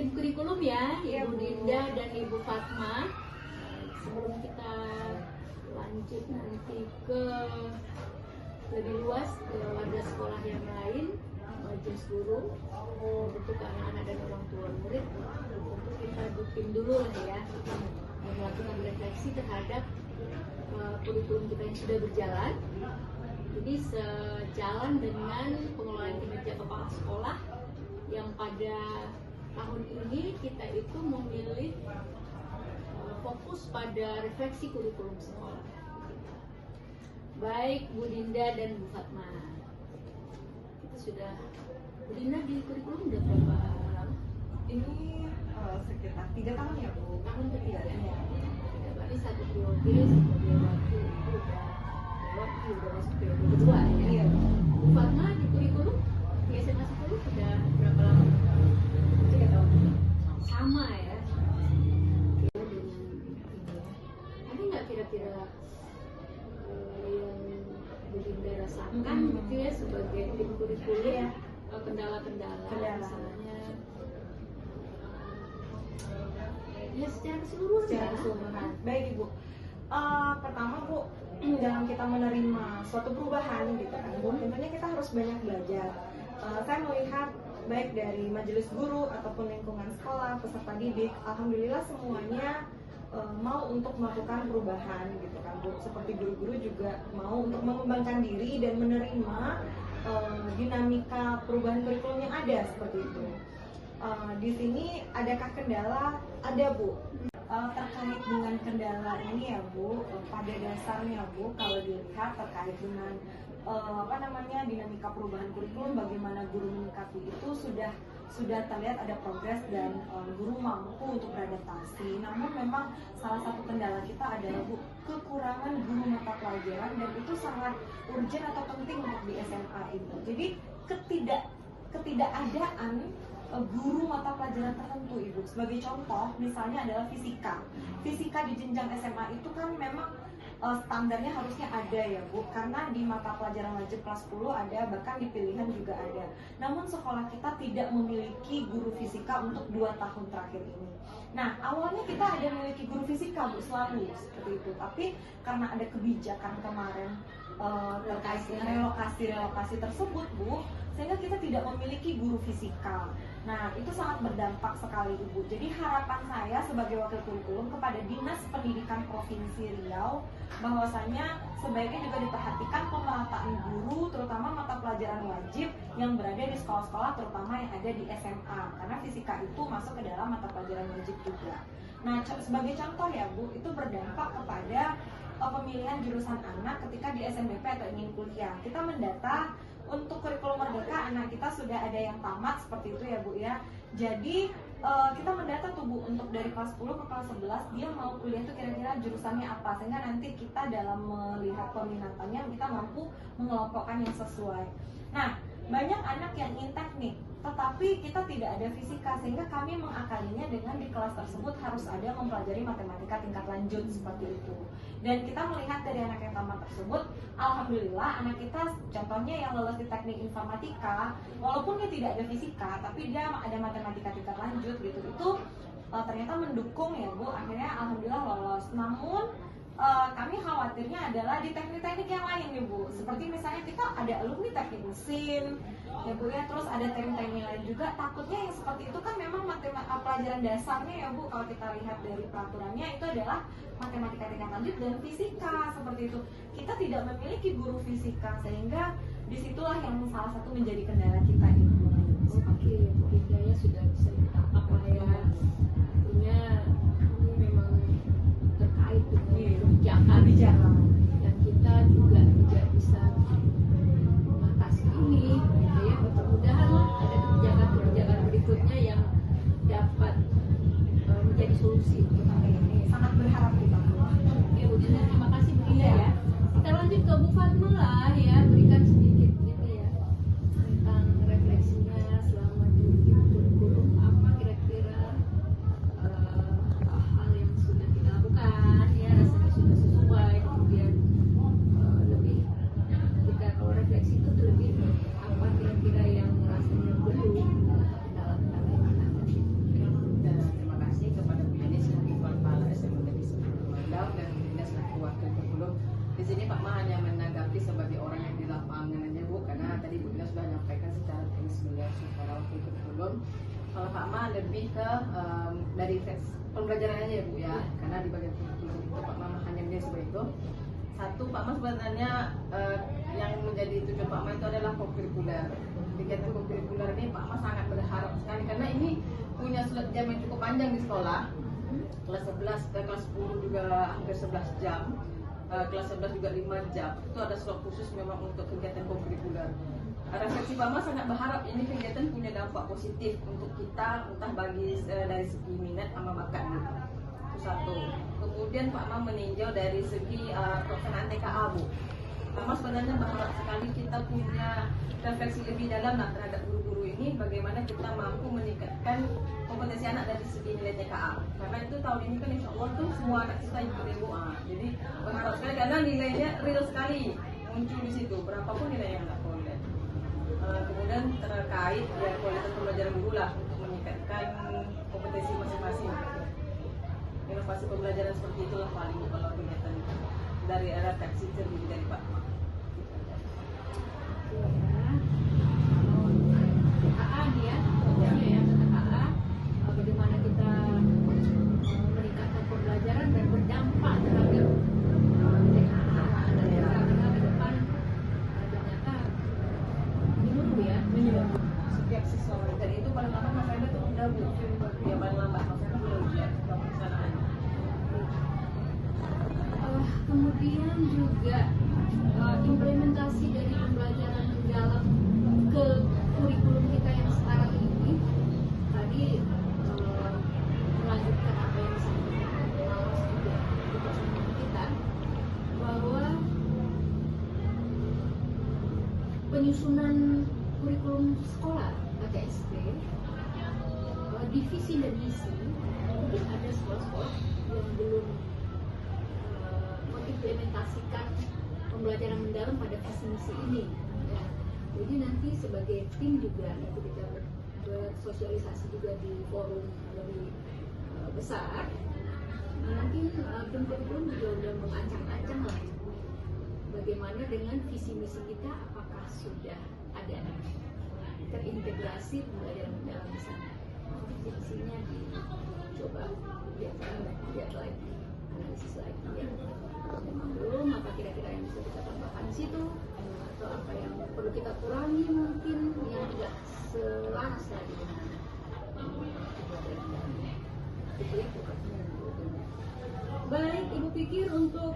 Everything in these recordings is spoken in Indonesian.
tim kurikulum ya, Ibu Dinda dan Ibu Fatma. Sebelum kita lanjut nanti ke lebih luas ke warga sekolah yang lain, majelis guru, untuk anak-anak dan orang tua murid, tentu kita bikin dulu lah ya, melakukan refleksi terhadap kurikulum kita yang sudah berjalan. Jadi sejalan dengan pengelolaan kinerja kepala sekolah yang pada tahun ini kita itu memilih fokus pada refleksi kurikulum sekolah. Baik Bu Dinda dan Bu Fatma, kita sudah, Bu Dinda di kurikulum udah berapa lama? Ini sekitar 3 tahun ya Bu. Tahun ketiga ya. Berarti satu periode, satu waktu itu udah lewat, udah masuk periode kedua ya. Iya. Bu Fatma di kurikulum di SMA 10 sudah berapa lama? 3 tahun. Sama ya. Ada nggak kira-kira yang Bu Dinda rasakan gitu ya sebagai tim kurikulum, kendala-kendala misalnya ya secara keseluruhan. Baik Ibu. Pertama Bu, dalam kita menerima suatu perubahan gitu kan Bu, tentunya kita harus banyak belajar. Saya melihat baik dari majelis guru ataupun lingkungan sekolah, peserta didik, alhamdulillah semuanya mau untuk melakukan perubahan gitu kan Bu. Seperti guru-guru juga mau untuk mengembangkan diri dan menerima dinamika perubahan kurikulum yang ada seperti itu. Di sini adakah kendala? Ada Bu. Terkait dengan kendala ini ya Bu, pada dasarnya Bu, kalau dilihat terkait dengan dinamika perubahan kurikulum, bagaimana guru menyikapi itu sudah terlihat ada progres dan guru mampu untuk beradaptasi. Namun memang salah satu kendala kita adalah Bu, kekurangan guru mata pelajaran, dan itu sangat urgent atau penting untuk di SMA itu. Jadi ketidakadaan guru mata pelajaran tertentu Ibu. Sebagai contoh misalnya adalah fisika. Fisika di jenjang SMA itu kan memang standarnya harusnya ada ya Bu, karena di mata pelajaran wajib kelas 10 ada, bahkan di pilihan juga ada. Namun sekolah kita tidak memiliki guru fisika untuk 2 tahun terakhir ini. Nah, awalnya kita ada memiliki guru fisika Bu, selalu seperti itu. Tapi karena ada kebijakan kemarin terkait relokasi tersebut Bu, sehingga kita tidak memiliki guru fisika. Nah, itu sangat berdampak sekali Ibu. Jadi harapan saya sebagai wakil kurikulum kepada Dinas Pendidikan Provinsi Riau, bahwasanya sebaiknya juga diperhatikan pemerataan guru, terutama mata pelajaran wajib yang berada di sekolah-sekolah, terutama yang ada di SMA, karena fisika itu masuk ke dalam mata pelajaran wajib juga. Nah, sebagai contoh ya Bu, itu berdampak kepada pemilihan jurusan anak ketika di SNBP atau ingin kuliah. Kita mendata untuk kurikulum merdeka, anak kita sudah ada yang tamat seperti itu ya Bu ya. Jadi kita mendata tuh Bu, untuk dari kelas 10 ke kelas 11 dia mau kuliah itu kira-kira jurusannya apa, sehingga nanti kita dalam melihat peminatannya kita mampu mengelompokkan yang sesuai. Nah, banyak anak yang ingin teknik tetapi kita tidak ada fisika, sehingga kami mengakalinya dengan di kelas tersebut harus ada mempelajari matematika tingkat lanjut seperti itu. Dan kita melihat dari anak yang tamat tersebut, alhamdulillah anak kita contohnya yang lolos di teknik informatika, walaupun dia tidak ada fisika tapi dia ada matematika tingkat lanjut gitu, itu ternyata mendukung ya Bu, akhirnya alhamdulillah lolos. Namun kami khawatirnya adalah di teknik-teknik yang lain ya Bu, seperti misalnya kita ada alumni teknik mesin ya Bu ya, terus ada teknik-teknik lain juga. Takutnya yang seperti itu kan memang pelajaran dasarnya ya Bu, kalau kita lihat dari peraturannya itu adalah matematika tingkat lanjut dan fisika seperti itu. Kita tidak memiliki guru fisika, sehingga disitulah yang salah satu menjadi kendala kita itu. Oke, Bu Dinda ya sudah bisa ditangkap lah ya. Artinya ini memang terkait dengan kebijakan dan kita juga tidak bisa mengatasi ini gitu ya. Mudah-mudahan lah ada kebijakan berikutnya yang dapat menjadi solusi untuk hal ini. Sangat berharap kita. Oke Bu Dinda, terima kasih Bu Dinda ya. Kita lanjut ke Bu Fatma lah ya, berikan sedikit gitu ya tentang refleksinya selama di kurikulum, apa kira-kira hal yang sudah kita lakukan ya, rasanya sudah sesuai, kemudian lebih kita kalau refleksi itu lebih apa kira-kira yang rasanya belum, kendala-kendala yang ada. kurikulum. Kalau Pak Ma lebih ke dari pembelajaran aja ya Bu ya, karena di bagian kurikulum itu Pak Ma hanya dia seperti itu. Satu, Pak Ma sebenarnya yang menjadi tujuan Pak Ma itu adalah kurikuler. Kegiatan kurikuler ini Pak Ma sangat berharap sekali karena ini punya slot jam yang cukup panjang di sekolah. Kelas 11 dan kelas 10 juga hampir 11 jam. Kelas 11 juga 5 jam. Itu ada slot khusus memang untuk kegiatan kurikuler. Refleksi Pak Ma sangat berharap ini kegiatan punya dampak positif untuk kita, entah bagi dari segi minat sama bakat. Itu satu. Kemudian Pak Ma meninjau dari segi pelaksanaan TKA Bu. Pak Ma sebenarnya berharap sekali kita punya refleksi lebih dalam terhadap guru-guru ini, bagaimana kita mampu meningkatkan kompetensi anak dari segi nilai TKA. Karena itu tahun ini kan insya Allah tuh semua anak kita ikut Bu. Jadi berharap sekali karena nilainya real sekali muncul di situ, berapapun nilai yang nggak boleh. Kemudian terkait ya kualitas pembelajaran guru lah untuk meningkatkan kompetensi masing-masing. Inovasi pembelajaran seperti itulah paling kalau kegiatan dari refleksi terdiri dari Pak Ma. TKA nih ya, fokusnya ya ke TKA, bagaimana kita meningkatkan pembelajaran dan berdampak terhadap TKA dan karena ke depan ternyata menyeluruh ya, Setiap siswa dan itu paling lama Mas Enda tuh udah Bu, ya paling lambat Mas Enda belum ya pelaksanaan. Kemudian juga implementasi dari pembelajaran mendalam ke kurikulum kita yang sekarang ini tadi melanjutkan apa yang disampaikan Mas juga di pertemuan kita bahwa penyusunan kurikulum sekolah atau SD divisi dan misi mungkin ada sekolah-sekolah yang belum mengimplementasikan pembelajaran mendalam pada visi misi ini ya. Jadi nanti sebagai tim juga nanti kita bersosialisasi juga di forum lebih besar. Nanti tim kurikulum juga udah mengancang-ancang lah bagaimana dengan visi misi kita, apakah sudah ada terintegrasi pembelajaran mendalam di sana. Visinya dicoba lihat lagi, analisis lagi ya. Memang belum, apa kira-kira yang bisa kita tambahkan di situ atau apa yang perlu kita kurangi mungkin yang tidak selaras lagi dengan itu ya. Baik, Ibu pikir untuk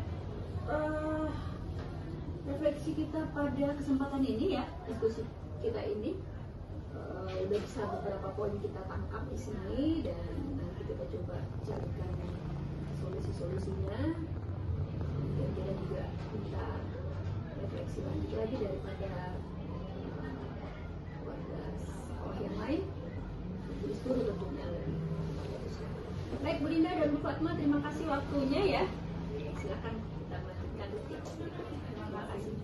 refleksi kita pada kesempatan ini ya, diskusi kita ini udah bisa beberapa poin kita tangkap di sini dan nanti kita coba carikan solusi-solusinya. Dan kita juga minta refleksi lanjut lagi daripada warga sekolah yang lain di seluruh bentuknya. Baik Bu Linda dan Bu Fatma, terima kasih waktunya ya. Silakan kita lanjutkan tips berikutnya. Terima kasih.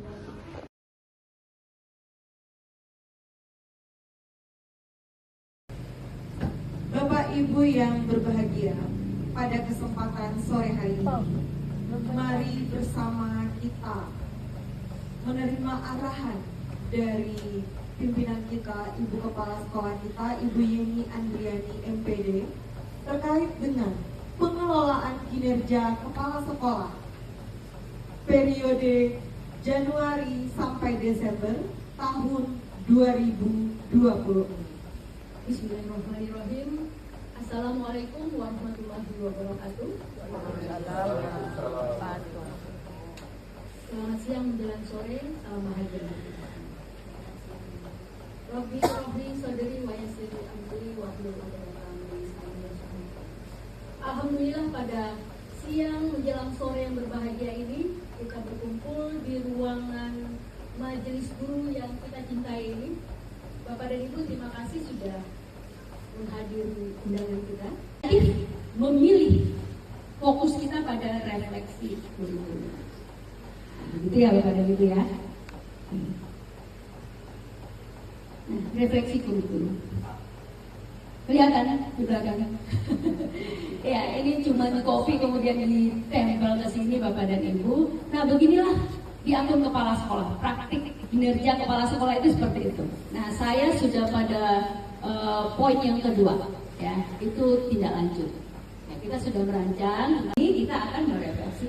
Bapak Ibu yang berbahagia, pada kesempatan sore hari ini, mari bersama kita menerima arahan dari pimpinan kita, Ibu Kepala Sekolah kita, Ibu Yeni Andriani MPD, terkait dengan pengelolaan kinerja kepala sekolah periode Januari sampai Desember tahun 2020. Bismillahirrahmanirrahim. Assalamualaikum warahmatullahi wabarakatuh. Selamat siang menjelang sore. Salam bahagia. Rabbi sadri wa yassir amri wahlul 'uqdatam min lisani yafqahu. Alhamdulillah pada siang menjelang sore yang berbahagia ini kita berkumpul di ruangan majelis guru yang kita cintai ini. Bapak dan Ibu, terima kasih sudah menghadiri undangan kita. Memilih fokus kita pada refleksi kurikulum. Gitu ya Bapak dan Ibu ya. Nah, refleksi kurikulum. Kelihatan di belakang. Ya, ini cuma kopi kemudian ditempel ke sini Bapak dan Ibu. Nah, beginilah di akun kepala sekolah. Praktik kinerja kepala sekolah itu seperti itu. Nah, saya sudah pada poin yang kedua, ya, itu tindak lanjut. Ya, kita sudah merancang, ini kita akan merefleksi.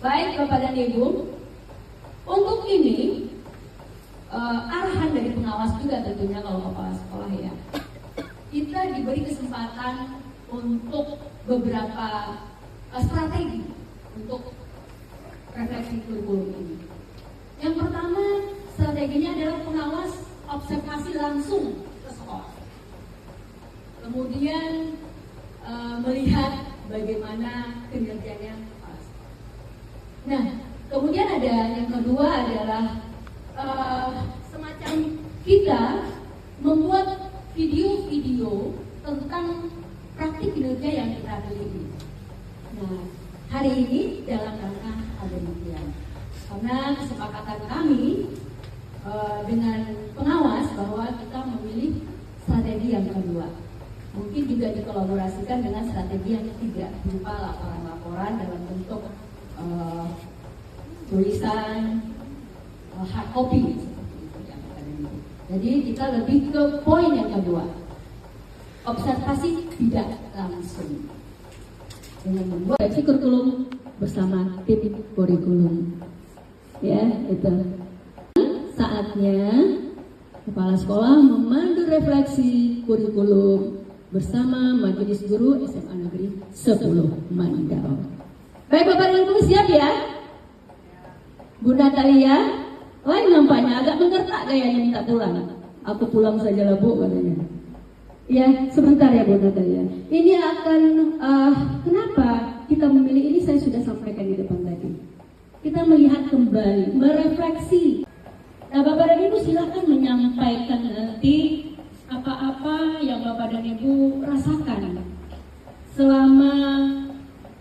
Baik Bapak dan Ibu, untuk ini arahan dari pengawas juga tentunya kalau kepala sekolah ya. Kita diberi kesempatan untuk beberapa strategi untuk refleksi kurikulum ini. Yang pertama, strateginya adalah pengawas observasi langsung ke sekolah. Kemudian melihat bagaimana kinerjanya kepala sekolah. Nah, kemudian ada yang kedua adalah semacam kita membuat video-video tentang praktik kinerja yang kita miliki. Nah, hari ini dalam rangka demikian, karena kesepakatan kami dengan pengawas bahwa kita memilih strategi yang kedua, mungkin juga dikolaborasikan dengan strategi yang ketiga berupa laporan-laporan dalam bentuk tulisan hard copy. Jadi kita lebih ke poin yang kedua, observasi tidak langsung dengan membuat kurikulum bersama tim kurikulum. Ya, itu saatnya kepala sekolah memandu refleksi kurikulum bersama Majelis Guru SMA Negeri 10 Mandau. Baik Bapak dan Ibu, siap ya? Bunda Talia, lain nampaknya agak menggertak gayanya minta pulang. Aku pulang saja lah Bu, katanya. Ya, sebentar ya Bunda Talia. Ini akan kenapa kita memilih ini saya sudah sampaikan di depan tadi. Kita melihat kembali, merefleksi. Nah, Bapak dan Ibu silakan menyampaikan nanti apa-apa yang Bapak dan Ibu rasakan selama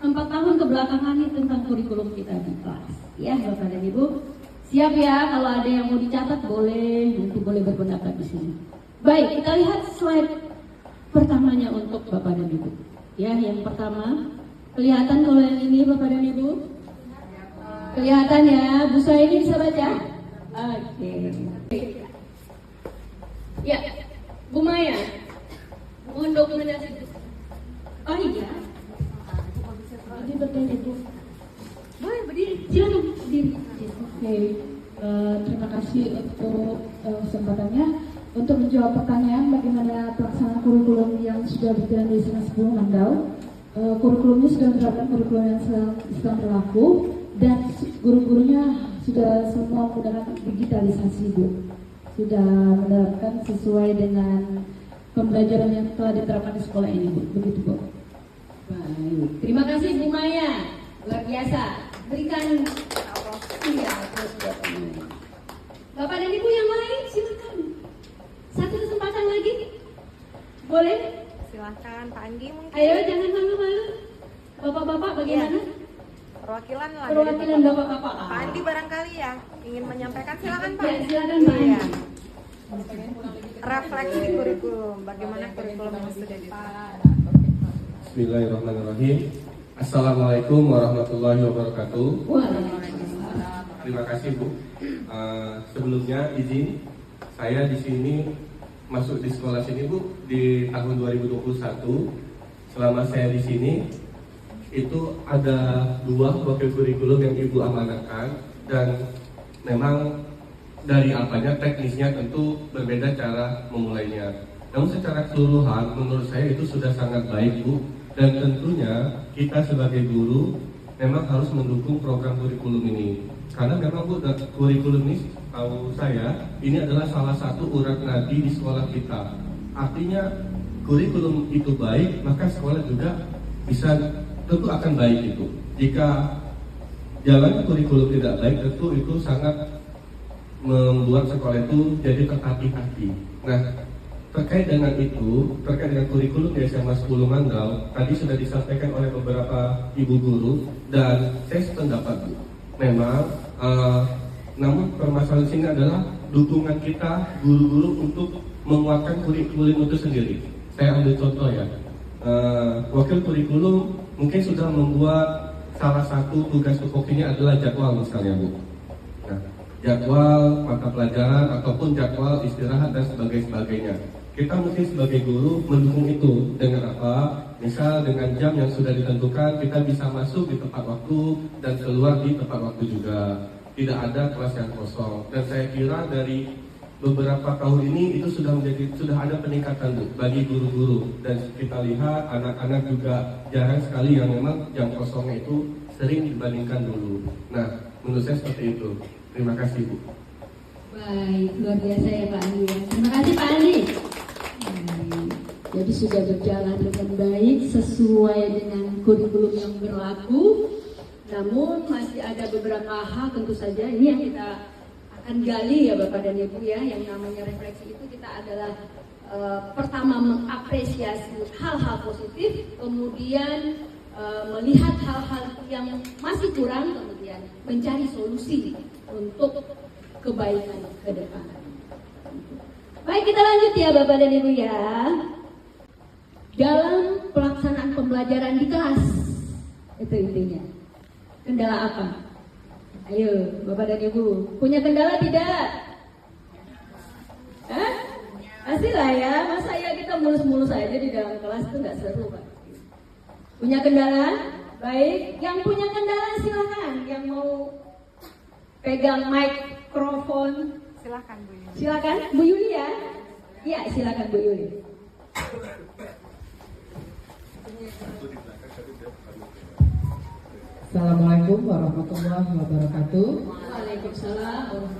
4 tahun kebelakangan ini tentang kurikulum kita di kelas. Ya, Bapak dan Ibu, siap ya? Kalau ada yang mau dicatat boleh, nanti boleh berpendapat di sini. Baik, kita lihat slide pertamanya untuk Bapak dan Ibu. Ya, yang pertama, kelihatan kalau yang ini Bapak dan Ibu? Kelihatan ya, Bu Saini bisa baca? Oke. Ya, Bu Maya, mohon dokumentasi. Oh iya. Ini berdiri Bu. Boleh berdiri, silakan berdiri. Oke, terima kasih untuk kesempatannya. Untuk menjawab pertanyaan bagaimana pelaksanaan kurikulum yang sudah berjalan di SMA 10 Mandau, kurikulumnya sudah menerapkan kurikulum yang sedang berlaku dan guru-gurunya sudah semua menggunakan digitalisasi Bu. Sudah menerapkan sesuai dengan pembelajaran yang telah diterapkan di sekolah ini Bu. Begitu Bu. Baik, terima kasih Bu Maya, luar biasa. Berikan terus buat Bu Maya. Bapak dan Ibu yang lain silakan. Satu kesempatan lagi, boleh? Silahkan Pak Andi mungkin. Ayo jangan malu-malu. Bapak-bapak bagaimana? Perwakilan lah. Perwakilan bapak-bapak. Pak Andi barangkali ya ingin menyampaikan, silakan Pak. Ya, silakan Pak Andi. Iya. Refleksi kurikulum, bagaimana kurikulum yang sudah diterapkan. Bismillahirrahmanirrahim. Assalamualaikum warahmatullahi wabarakatuh. Waalaikumsalam. Terima kasih Bu. Sebelumnya izin saya di sini masuk di sekolah sini Bu di tahun 2021. Selama saya di sini itu ada 2 wakil kurikulum yang Ibu amanahkan dan memang dari apanya teknisnya tentu berbeda cara memulainya. Namun secara keseluruhan menurut saya itu sudah sangat baik Bu, dan tentunya kita sebagai guru memang harus mendukung program kurikulum ini. Karena memang Bu, kurikulum ini tahu saya ini adalah salah satu urat nadi di sekolah kita. Artinya kurikulum itu baik, maka sekolah juga bisa tentu akan baik itu. Jika jalan kurikulum tidak baik, tentu itu sangat membuat sekolah itu jadi tertatih-tatih. Nah, terkait dengan itu, terkait dengan kurikulum di SMA 10 Mandau, tadi sudah disampaikan oleh beberapa ibu guru dan saya sependapat Bu. Memang namun permasalahan sini adalah dukungan kita guru-guru untuk menguatkan kurikulum itu sendiri. Saya ambil contoh ya, wakil kurikulum mungkin sudah membuat salah satu tugas tupoksinya adalah jadwal misalnya Bu. Nah, jadwal mata pelajaran ataupun jadwal istirahat dan sebagainya. Kita mesti sebagai guru mendukung itu dengan apa? Misal dengan jam yang sudah ditentukan, kita bisa masuk di tepat waktu dan keluar di tepat waktu juga. Tidak ada kelas yang kosong. Dan saya kira dari beberapa tahun ini itu sudah ada peningkatan Bu, bagi guru-guru, dan kita lihat anak-anak juga jarang sekali yang memang jam kosongnya itu sering dibandingkan dulu. Nah, menurut saya seperti itu. Terima kasih Bu. Baik, luar biasa ya Pak Andi. Terima kasih Pak Andi. Jadi sudah berjalan dengan baik sesuai dengan kurikulum yang berlaku. Namun masih ada beberapa hal tentu saja ini yang kita akan gali ya Bapak dan Ibu ya. Yang namanya refleksi itu kita adalah pertama mengapresiasi hal-hal positif, kemudian melihat hal-hal yang masih kurang, kemudian mencari solusi untuk kebaikan ke depan. Baik, kita lanjut ya Bapak dan Ibu ya. Dalam pelaksanaan pembelajaran di kelas, itu intinya. Kendala apa? Ayo Bapak dan Ibu, punya kendala tidak? Pastilah ya, masa ya kita mulus-mulus aja di dalam kelas itu nggak seru Pak. Punya kendala? Baik, yang punya kendala silakan. Yang mau pegang mikrofon, Silakan Bu Yuli. silakan Bu Yuli ya. Iya, silakan Bu Yuli. Assalamualaikum warahmatullahi wabarakatuh. Waalaikumsalam.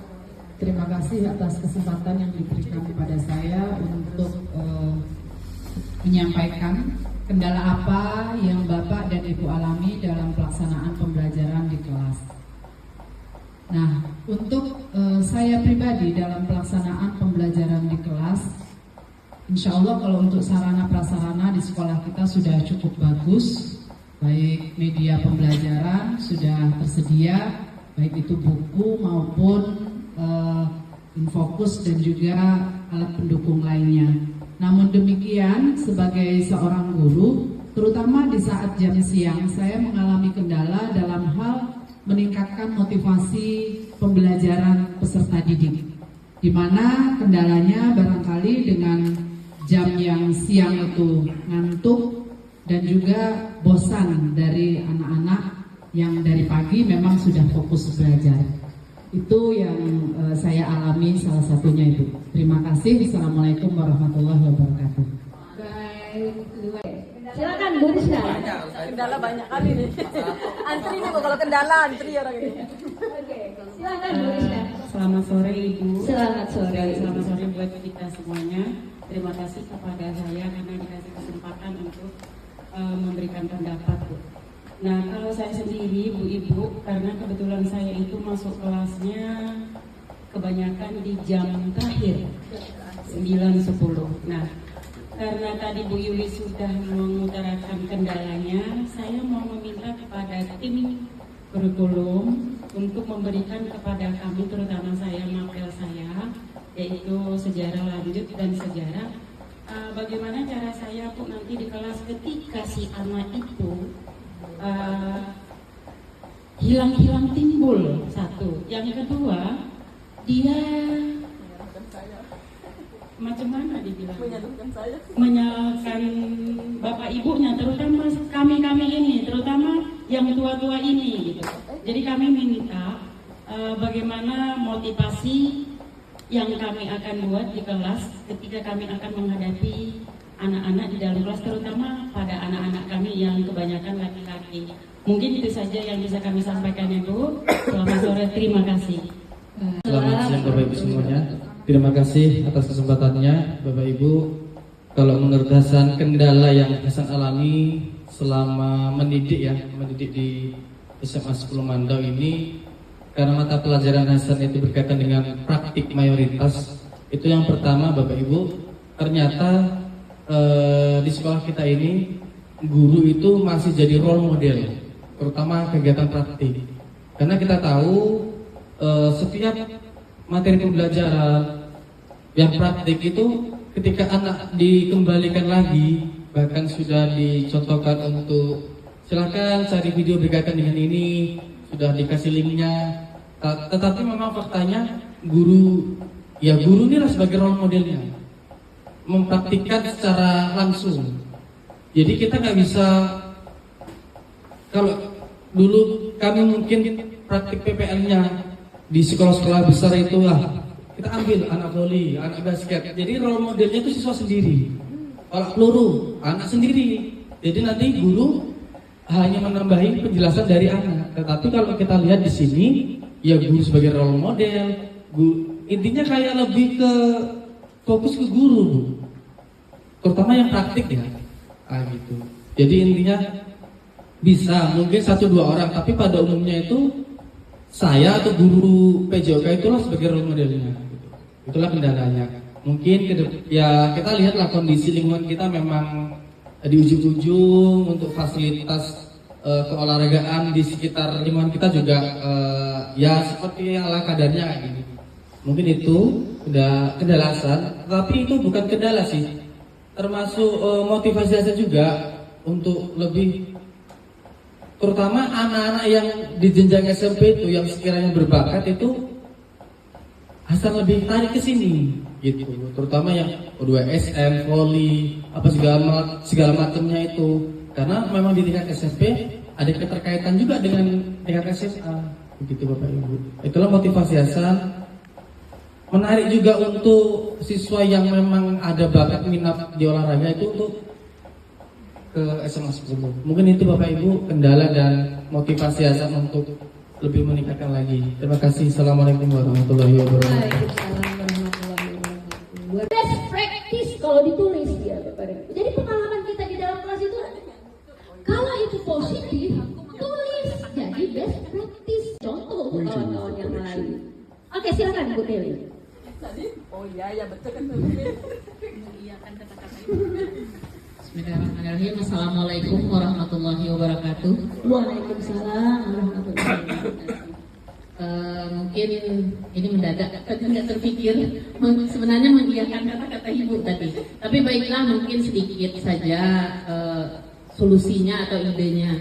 Terima kasih atas kesempatan yang diberikan kepada saya untuk menyampaikan kendala apa yang Bapak dan Ibu alami dalam pelaksanaan pembelajaran di kelas. Nah, untuk saya pribadi dalam pelaksanaan pembelajaran di kelas, insya Allah kalau untuk sarana prasarana di sekolah kita sudah cukup bagus. Baik media pembelajaran sudah tersedia, baik itu buku maupun infokus dan juga alat pendukung lainnya. Namun demikian, sebagai seorang guru, terutama di saat jam siang, saya mengalami kendala dalam hal meningkatkan motivasi pembelajaran peserta didik. Di mana kendalanya barangkali dengan jam yang siang itu ngantuk dan juga bosan dari anak-anak yang dari pagi memang sudah fokus belajar. Itu yang saya alami salah satunya itu. Terima kasih. Assalamualaikum warahmatullahi wabarakatuh. Baik, silakan Bu Rizka. Kendala banyak kali nih. Antri nih Bu, kalau kendala antri orang ini. Oke, silakan Bu Rizka. Selamat sore Ibu. Selamat sore. Selamat sore buat kita semuanya. Terima kasih kepada saya karena dikasih kesempatan untuk memberikan pendapat Bu. Nah, kalau saya sendiri Bu Ibu, karena kebetulan saya itu masuk kelasnya kebanyakan di jam terakhir 9-10. Nah, karena tadi Bu Yuli sudah mengutarakan kendalanya, saya mau meminta kepada tim kurikulum untuk memberikan kepada kami, terutama saya, mapel saya, yaitu sejarah lanjut dan sejarah. Bagaimana cara saya Bu nanti di kelas ketika si anak itu hilang-hilang timbul, satu. Yang kedua, dia macam mana dibilang? Menyalahkan bapak ibunya, terutama kami ini, terutama yang tua-tua ini gitu. Jadi kami minta bagaimana motivasi yang kami akan buat di kelas ketika kami akan menghadapi anak-anak di dalam kelas, terutama pada anak-anak kami yang kebanyakan laki-laki. Mungkin itu saja yang bisa kami sampaikan Ibu. Selamat sore, terima kasih. Selamat siang Bapak Ibu semuanya. Terima kasih atas kesempatannya Bapak Ibu. Kalau menurut Hasan, kendala yang Hasan alami selama mendidik di SMA 10 Mandau ini, karena mata pelajaran Hasan itu berkaitan dengan praktik mayoritas. Itu yang pertama Bapak Ibu, ternyata di sekolah kita ini guru itu masih jadi role model, terutama kegiatan praktik. Karena kita tahu setiap materi pembelajaran yang praktik itu ketika anak dikembalikan lagi, bahkan sudah dicontohkan untuk Silahkan cari video berkaitan dengan ini, sudah dikasih linknya. Tetapi memang faktanya guru inilah sebagai role modelnya, mempraktikkan secara langsung. Jadi kita nggak bisa, kalau dulu kami mungkin praktik PPL-nya di sekolah-sekolah besar itu kita ambil anak voli, anak basket. Jadi role modelnya itu siswa sendiri. Kalau peluru, anak sendiri. Jadi nanti guru hanya menambahin penjelasan dari anak. Tetapi kalau kita lihat di sini, ya guru sebagai role model, intinya kayak lebih ke fokus ke guru, Bu. Terutama yang praktik ya, gitu. Jadi intinya bisa mungkin 1-2 orang, tapi pada umumnya itu saya atau guru PJOK itulah sebagai role modelnya. Gitu. Itulah kendalanya. Mungkin ya kita lihatlah kondisi lingkungan kita memang di ujung-ujung untuk fasilitas keolahragaan di sekitar lingkungan kita juga ya seperti ala kadarnya kayak gini. Mungkin itu udah kendalasan, tapi itu bukan kendala sih. Termasuk motivasi saya juga untuk lebih, terutama anak-anak yang di jenjang SMP itu yang sekiranya berbakat itu asal lebih tarik ke sini gitu. Terutama yang U2SM, voli, apa segala macamnya itu. Karena memang di tingkat SMP ada keterkaitan juga dengan tingkat SMA, begitu Bapak Ibu. Itulah motivasi Hasan. Menarik juga untuk siswa yang memang ada bakat minat di olahraga itu untuk ke SMA 10. Mungkin itu Bapak Ibu kendala dan motivasi Hasan untuk lebih meningkatkan lagi. Terima kasih. Assalamualaikum warahmatullahi wabarakatuh. Waalaikumsalam warahmatullahi wabarakatuh. Best practice kalau ditulis ya Bapak Ibu. Jadi pengalaman kita di dalam kelas itu, kalau itu positif, tulis jadi best practice. Contoh untuk kawan-kawan yang lain. Oke, silakan Bu Teli. Oh iya betul kan. Mengiyakan kata-kata itu. Bismillahirrahmanirrahim. Assalamualaikum warahmatullahi wabarakatuh. Waalaikumsalam warahmatullahi wabarakatuh. Mungkin ini mendadak, tidak terpikir sebenarnya mengiyakan kata-kata Ibu tadi. Tapi baiklah, mungkin sedikit saja solusinya atau idenya.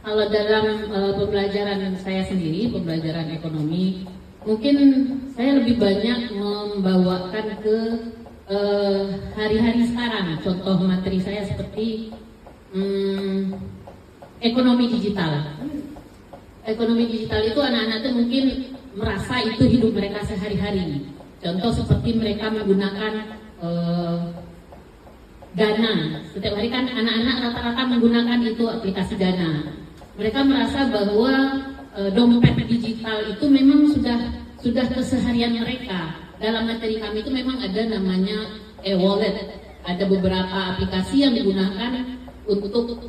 Kalau dalam pembelajaran saya sendiri, pembelajaran ekonomi, mungkin saya lebih banyak membawakan ke hari-hari sekarang. Contoh materi saya seperti ekonomi digital. Ekonomi digital itu anak-anak itu mungkin merasa itu hidup mereka sehari-hari. Contoh seperti mereka menggunakan Dana. Setiap hari kan anak-anak rata-rata menggunakan itu aplikasi Dana. Mereka merasa bahwa dompet digital itu memang sudah keseharian mereka. Dalam materi kami itu memang ada namanya e-wallet. Ada beberapa aplikasi yang digunakan untuk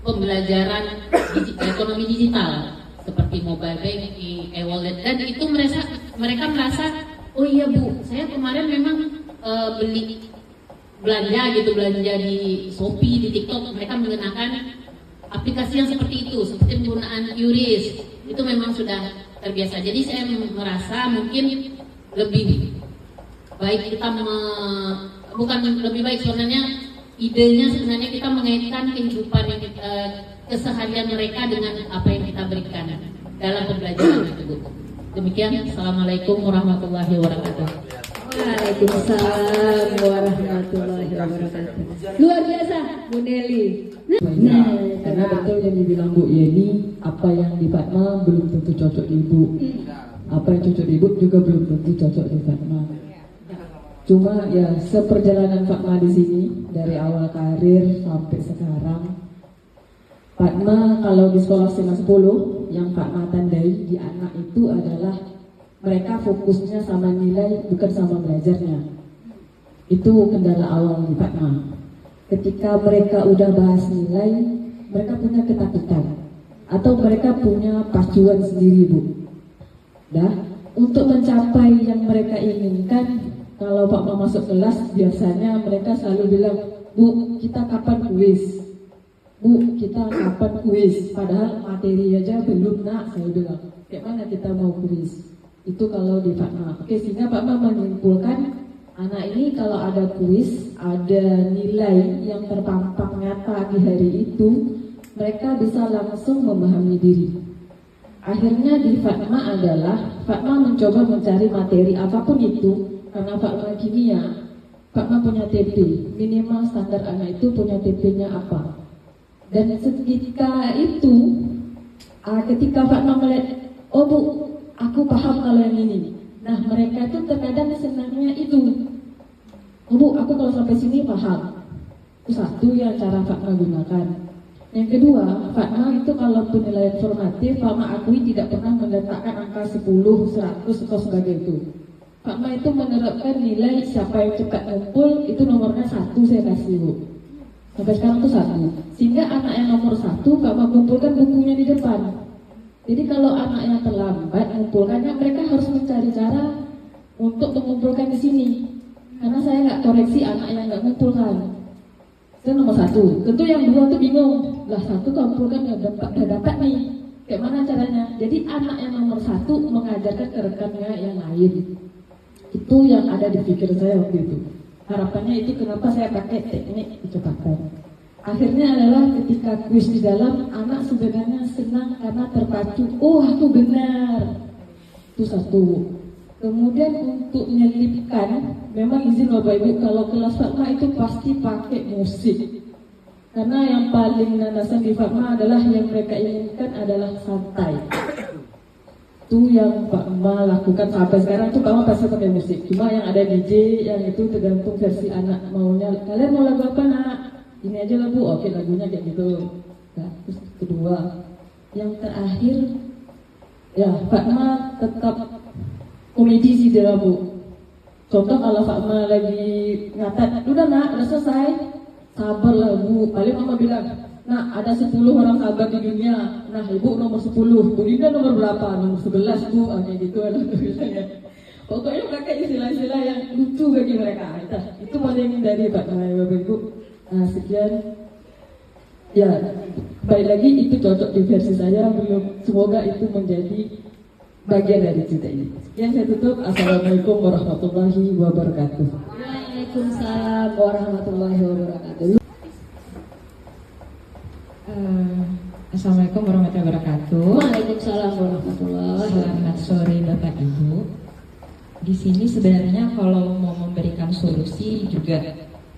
pembelajaran ekonomi digital seperti mobile banking, e-wallet, dan itu mereka merasa, oh iya Bu, saya kemarin memang belanja di Shopee, di TikTok, mereka menggunakan aplikasi yang seperti itu, seperti penggunaan QRIS, itu memang sudah terbiasa. Jadi saya merasa mungkin lebih baik kita bukan lebih baik sebenarnya, idenya sebenarnya kita mengaitkan kehidupan yang keseharian mereka dengan apa yang kita berikan dalam pembelajaran tersebut. Demikian, Assalamualaikum warahmatullahi wabarakatuh. Waalaikumsalam warahmatullahi wabarakatuh. Luar biasa, Bu Nelly. Karena betul yang dibilang Bu Yeni, apa yang di Fatma belum tentu cocok di Ibu. Apa yang cocok di Ibu juga belum tentu cocok di Fatma. Cuma ya seperjalanan Fatma di sini dari awal karir sampai sekarang, Fatma kalau di sekolah SMA 10 yang Fatma tandai di anak itu adalah mereka fokusnya sama nilai bukan sama belajarnya. Itu kendala awal di Fatma. Ketika mereka udah bahas nilai, mereka punya ketakutan atau mereka punya pacuan sendiri Bu. Untuk mencapai yang mereka inginkan, kalau Pak Pak masuk kelas biasanya mereka selalu bilang, Bu, kita kapan kuis? Bu, kita kapan kuis? Padahal materi aja belum nak, saya bilang. Kayak mana kita mau kuis? Itu kalau di Fatma. Oke, sehingga Pak Pak menyimpulkan anak ini kalau ada kuis, ada nilai yang terpampang nyata di hari itu, mereka bisa langsung memahami diri. Akhirnya di Fatma adalah Fatma mencoba mencari materi apapun itu, karena Fatma kimia, Fatma punya TP, minimal standar anak itu punya TP-nya apa. Dan ketika itu, ketika Fatma melihat, oh Bu, aku paham kalau yang ini. Nah mereka itu terkadang senangnya itu, oh Bu, aku kalau sampai sini paham. Itu satu yang cara Fatma gunakan. Yang kedua, Fatma itu kalau penilaian formatif, Fatma akui tidak pernah meletakkan angka 10, 100 atau sebagai itu. Fatma itu menerapkan nilai siapa yang cepat ngumpul, itu nomornya 1 saya kasih Bu. Sampai sekarang itu 1. Sehingga anak yang nomor 1, Fatma kumpulkan bukunya di depan. Jadi kalau anak yang terlambat mengumpulkannya, mereka harus mencari cara untuk mengumpulkan di sini. Karena saya nggak koreksi anak yang nggak mengumpulkan. Itu nomor 1. Tentu yang 2 tuh bingung. Lah 1 kumpulkan udah dapat nih. Kayak mana caranya? Jadi anak yang nomor 1 mengajarkan ke rekannya yang lain. Itu yang ada di pikiran saya waktu itu. Harapannya itu kenapa saya pakai teknik kecepatan. Akhirnya adalah ketika kuis di dalam, anak sebenarnya senang karena terpacu. Oh aku benar. Itu 1. Kemudian untuk menyelipkan, memang izin Bapak Ibu, kalau kelas Fatma itu pasti pakai musik. Karena yang paling landasan di Fatma adalah yang mereka inginkan adalah santai. Itu yang Fatma lakukan sampai sekarang tuh Fatma pasti pakai musik. Cuma yang ada DJ, yang itu tergantung versi anak maunya. Kalian mau lagu apa nak? Ini aja lah Bu, oke lagunya kayak gitu. Nah, terus kedua, yang terakhir, ya Fatma tetap komedi sih dia Bu. Contoh kalau Fatma lagi ngatat, udah nak, udah selesai, sabar lah Bu. Paling mama bilang, nah ada 10 orang sahabat di dunia. Nah ibu nomor 10, Bu Dinda nomor berapa? Nomor 11 Bu, kayak gitu ada bilangnya. Pokoknya mereka istilah-istilah yang lucu bagi mereka. Itu paling dari Fatma ya Bapak Ibu. Nah sekian. Ya, baik lagi itu cocok di versi saya, belum. Semoga itu menjadi bagian dari cerita ini. Sekian saya tutup. Assalamualaikum warahmatullahi wabarakatuh. Waalaikumsalam warahmatullahi wabarakatuh. Assalamualaikum warahmatullahi wabarakatuh. Waalaikumsalam warahmatullahi wabarakatuh. Selamat sore Bapak Ibu. Di sini sebenarnya kalau mau memberikan solusi juga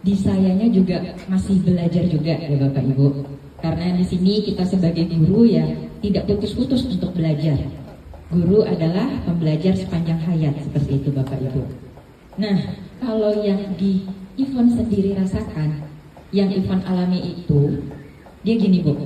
di sayanya juga masih belajar juga ya Bapak Ibu. Karena di sini kita sebagai guru ya tidak putus-putus untuk belajar. Guru adalah pembelajar sepanjang hayat seperti itu Bapak Ibu. Nah, kalau yang di Ivon sendiri rasakan, yang Ivon alami itu, dia gini Bu.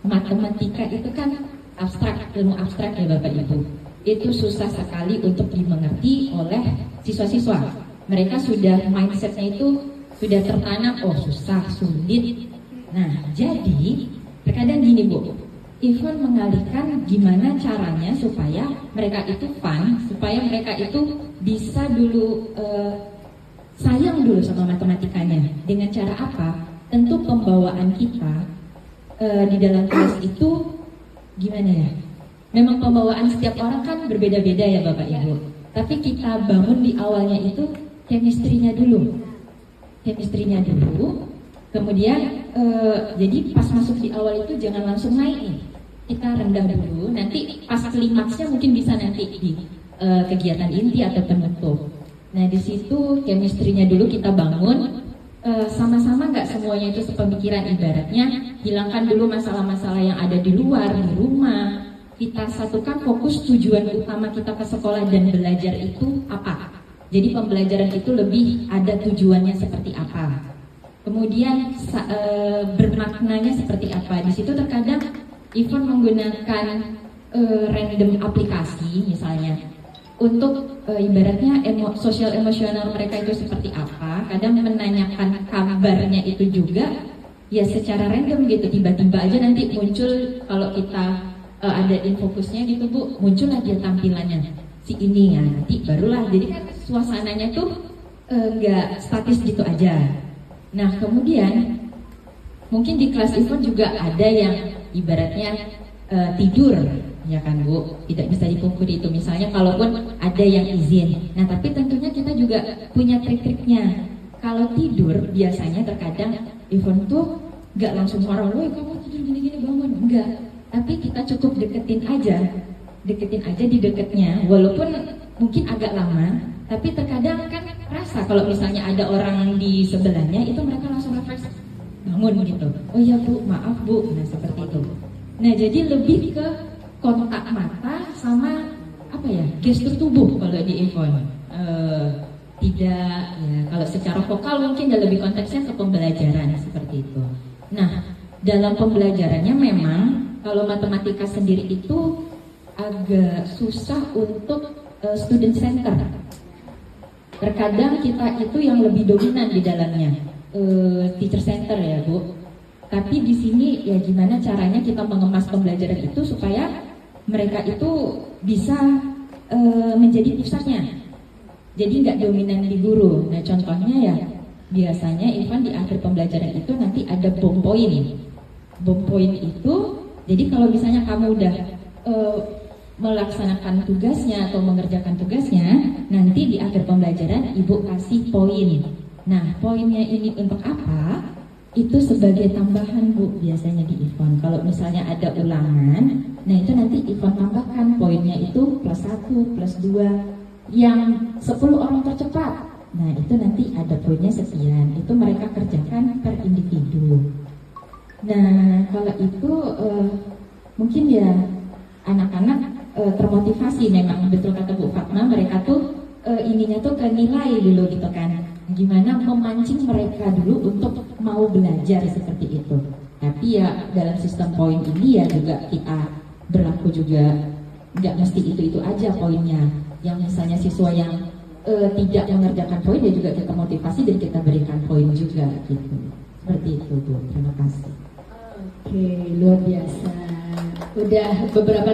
Matematika itu kan abstrak, ilmu abstrak ya Bapak Ibu. Itu susah sekali untuk dimengerti oleh siswa-siswa. Mereka sudah mindsetnya itu sudah tertanam, oh susah, sulit. Nah, jadi terkadang gini Bu, Ivon mengalihkan gimana caranya supaya mereka itu fun, supaya mereka itu bisa dulu sayang dulu sama matematikanya. Dengan cara apa? Tentu pembawaan kita di dalam kelas itu gimana ya? Memang pembawaan setiap orang kan berbeda-beda ya Bapak Ibu. Tapi kita bangun di awalnya itu chemistry-nya dulu. Chemistry-nya dulu. Kemudian jadi pas masuk di awal itu jangan langsung naik nih. Kita rendah dulu, nanti pas klimaksnya mungkin bisa nanti di kegiatan inti atau penutup. Nah di situ chemistry-nya dulu kita bangun, sama-sama nggak semuanya itu sepemikiran, ibaratnya hilangkan dulu masalah-masalah yang ada di luar, di rumah. Kita satukan fokus tujuan utama kita ke sekolah dan belajar itu apa. Jadi pembelajaran itu lebih ada tujuannya seperti apa. Kemudian bermaknanya seperti apa. Di situ terkadang Ivon menggunakan random aplikasi misalnya untuk ibaratnya sosial emosional mereka itu seperti apa. Kadang menanyakan kabarnya itu juga ya secara random gitu, tiba-tiba aja nanti muncul kalau kita ada infokusnya gitu Bu, muncullah dia tampilannya si ini ya, nanti barulah jadi kan suasananya tuh nggak statis gitu aja. Nah kemudian mungkin di kelas Ivon juga ada yang ibaratnya tidur ya kan Bu, tidak bisa dipungkiri itu misalnya kalaupun ada yang izin. Nah tapi tentunya kita juga punya trik-triknya. Kalau tidur biasanya terkadang Ivon tuh nggak langsung marah, woi kamu tidur gini enggak, tapi kita cukup deketin aja di deketnya, walaupun mungkin agak lama, tapi terkadang kan rasa kalau misalnya ada orang di sebelahnya itu mereka langsung refleks bangun gitu. Oh iya Bu, maaf Bu. Nah seperti itu. Nah jadi lebih ke kontak mata sama apa ya, gestur tubuh kalau di Ivon. Tidak ya, kalau secara vokal mungkin lebih konteksnya ke pembelajaran seperti itu. Nah dalam pembelajarannya memang kalau matematika sendiri itu agak susah untuk student center. Terkadang kita itu yang lebih dominan di dalamnya, teacher center ya Bu. Tapi di sini ya gimana caranya kita mengemas pembelajaran itu supaya mereka itu bisa menjadi pusatnya. Jadi nggak dominan di guru. Nah contohnya ya biasanya Ivan di akhir pembelajaran itu nanti ada bom point. Bom point itu jadi kalau misalnya kamu udah melaksanakan tugasnya atau mengerjakan tugasnya, nanti di akhir pembelajaran ibu kasih poin. Nah poinnya ini untuk apa? Itu sebagai tambahan Bu biasanya di Ivon. Kalau misalnya ada ulangan, nah itu nanti Ivon tambahkan poinnya itu +1, +2. Yang 10 orang tercepat, nah itu nanti ada poinnya sekian. Itu mereka kerjakan per individu. Nah kalau itu mungkin ya anak-anak termotivasi, memang betul kata Bu Fatma, mereka tuh ininya tuh ke nilai dulu gitu kan, gimana memancing mereka dulu untuk mau belajar seperti itu. Tapi ya dalam sistem poin ini ya juga kita berlaku juga nggak mesti itu aja poinnya. Yang misalnya siswa yang tidak mengerjakan poin ya juga kita motivasi dan kita berikan poin juga gitu. Seperti itu Bu, terima kasih. Oke, luar biasa. Udah beberapa